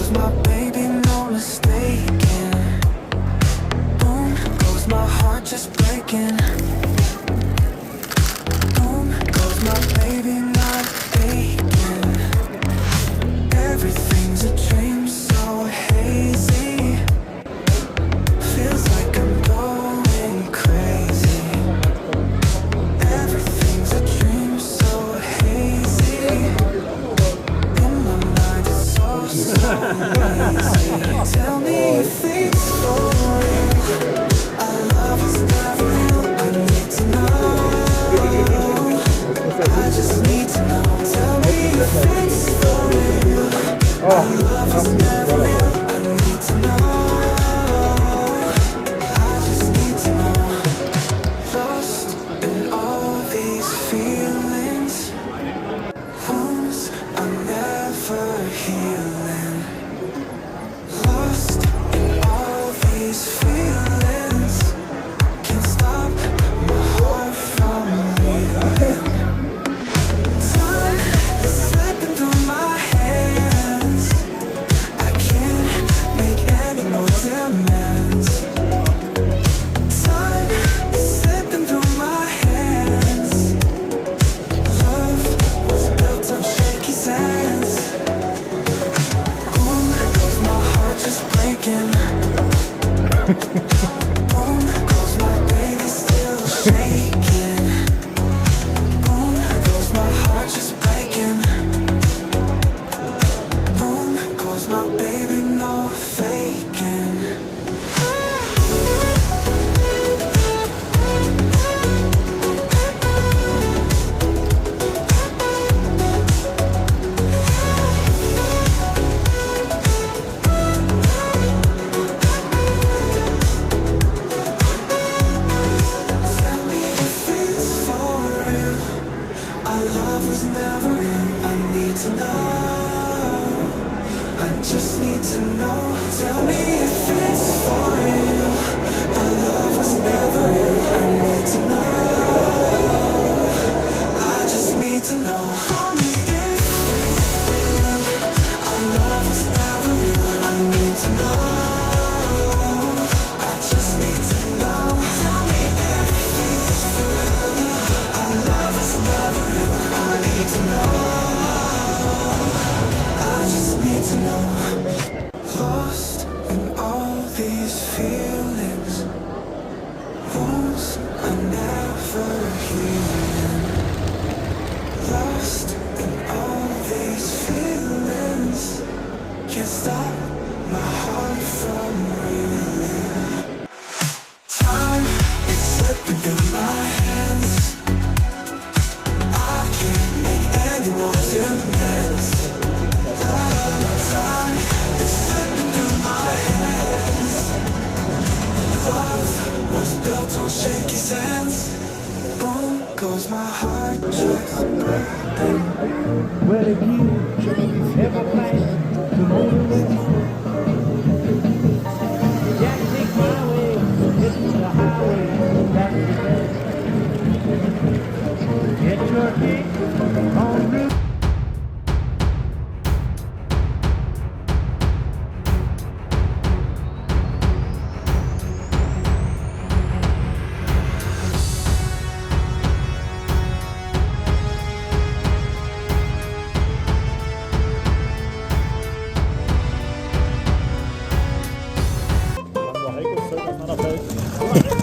goes my baby, no mistaking. Boom goes my heart just breaking. Boom goes my baby, not aching. Everything's a dream, so hazy. Feels like I'm going crazy. Everything's a dream, so hazy. In my mind it's so easy. Tell me if it's for real. Our love is never real. I need to know. I just need to know. Tell me if it's for real. Our love is never real. I need to know. I just need to know. Lost in all these feelings. Wounds are never healing. Lost in all these feelings. Can't stop my heart from beating. Time is slipping through my hands. I can't make any more demands. Time is slipping through my hands. Love was built on shaky sands. Boom goes my heart just breaking. Boom goes my baby still shaking. Boom goes my heart just breaking. Boom goes my baby, no faking. Tell me if it's for real. Our love was never real. I need to know. I just need to know. Tell me if it's for real. Our love was never real. I need to know. I just need to know. Tell me if it's real. Our love was never real. I need to know. I just need to know. Tell me if it's real. Our love was never real. I need to know. I just need to know. Lost in all these feelings. Wounds are never healing. Lost in all these feelings. Can't stop my heart from reeling. Time is slipping through my hands. I can't make any more demands. Time is slipping through my hands. Love was built on shaky sands. Boom goes my heart just breaking. Where the view ever flies to motivate. Jack, take my way, this is the highway, that's the best. Get your kick on route. Heiko ist völlig auseinanderfällt.